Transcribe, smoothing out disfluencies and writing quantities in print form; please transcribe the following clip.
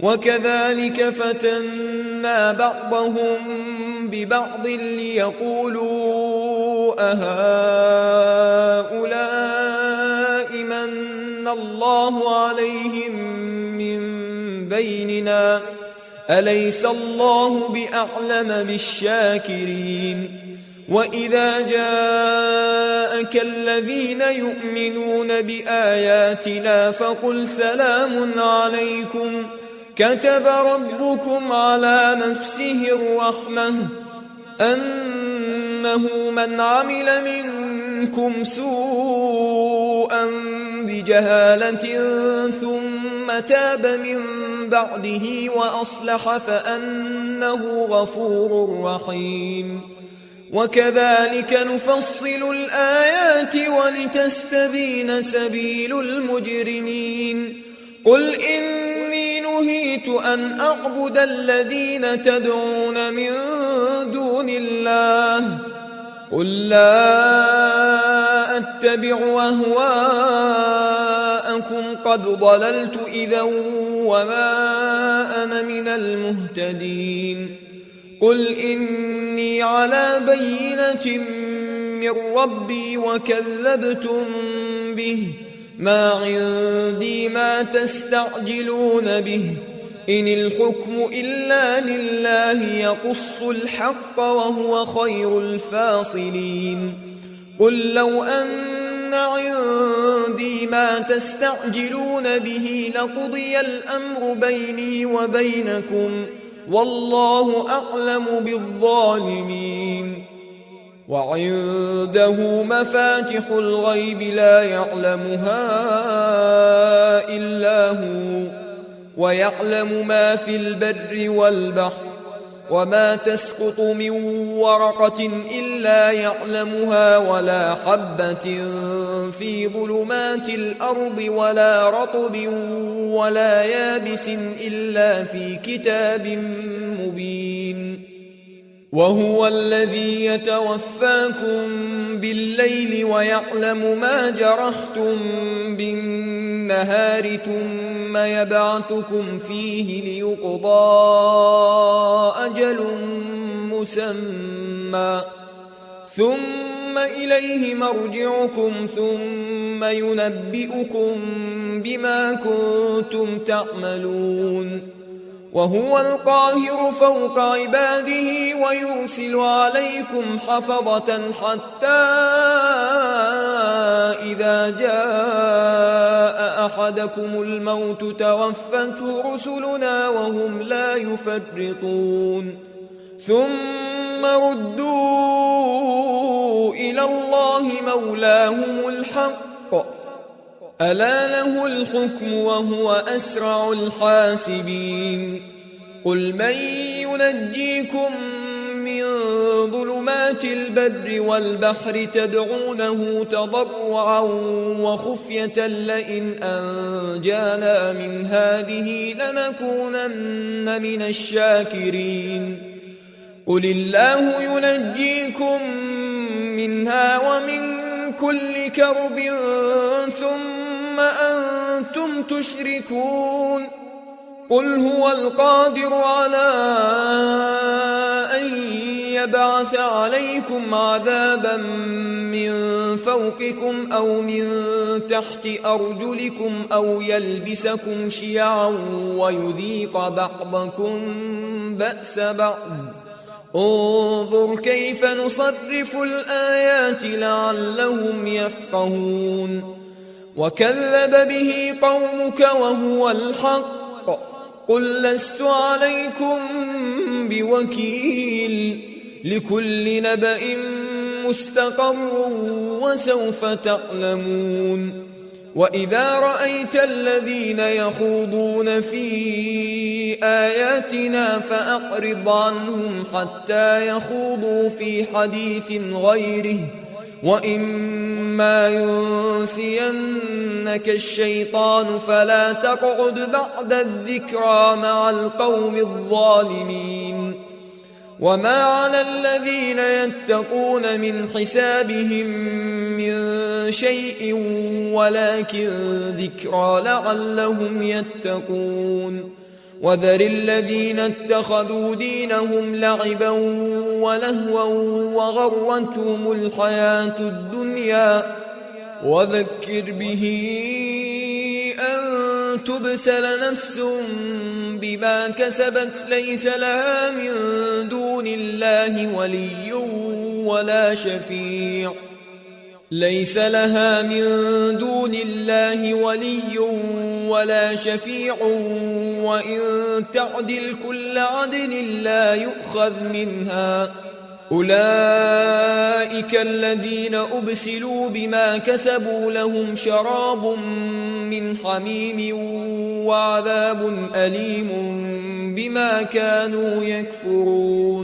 وكذلك فتنا بعضهم ببعض ليقولوا أهؤلاء من الله عليهم من بيننا أليس الله بأعلم بالشاكرين وإذا جاءك الذين يؤمنون بآياتنا فقل سلام عليكم كتب ربكم على نفسه الرحمة أنه من عمل منكم سوءا بجهالة ثم تاب من بعده وأصلح فأنه غفور رحيم وكذلك نفصل الآيات ولتستبين سبيل المجرمين قل إني نهيت أن أعبد الذين تدعون من دون الله قل لا أتبع أهواءكم قد ضللت إذا وما أنا من المهتدين قل إني على بينة من ربي وكذبتم به ما عندي ما تستعجلون به إن الحكم إلا لله يقص الحق وهو خير الفاصلين قل لو أن عندي ما تستعجلون به لقضي الأمر بيني وبينكم والله أعلم بالظالمين وعنده مفاتح الغيب لا يعلمها إلا هو ويعلم ما في البر والبحر وما تسقط من ورقة إلا يعلمها ولا حبة في ظلمات الأرض ولا رطب ولا يابس إلا في كتاب مبين وهو الذي يتوفاكم بالليل ويعلم ما جرحتم بالنهار ثم يبعثكم فيه ليقضى أجل مسمى ثم إليه مرجعكم ثم ينبئكم بما كنتم تعملون وهو القاهر فوق عباده ويرسل عليكم حفظة حتى إذا جاء أحدكم الموت توفته رسلنا وهم لا يفرطون ثم ردوا إلى الله مولاهم الحق ألا له الحكم وهو أسرع الحاسبين قل من ينجيكم من ظلمات البر والبحر تدعونه تضرعا وخفية لئن أنجانا من هذه لنكونن من الشاكرين قل الله ينجيكم منها ومن كل كرب ثم أنتم تشركون قل هو القادر على أن يبعث عليكم عذابا من فوقكم أو من تحت أرجلكم أو يلبسكم شيعا ويذيق بعضكم بأس بعض انظر كيف نصرف الآيات لعلهم يفقهون وكذب به قومك وهو الحق قل لست عليكم بوكيل لكل نبأ مستقر وسوف تعلمون وإذا رأيت الذين يخوضون في آياتنا فأعرض عنهم حتى يخوضوا في حديث غيره وإما ينسينك الشيطان فلا تقعد بعد الذكرى مع القوم الظالمين وما على الذين يتقون من حسابهم من شيء ولكن ذكرى لعلهم يتقون وذر الذين اتخذوا دينهم لعبا ولهوا وغرتهم الحياة الدنيا وذكر به أن تبسل نفس بما كسبت ليس لها من دون الله ولي ولا شفيع وإن تعدل كل عدل لا يؤخذ منها أولئك الذين أبسلوا بما كسبوا لهم شراب من حميم وعذاب أليم بما كانوا يكفرون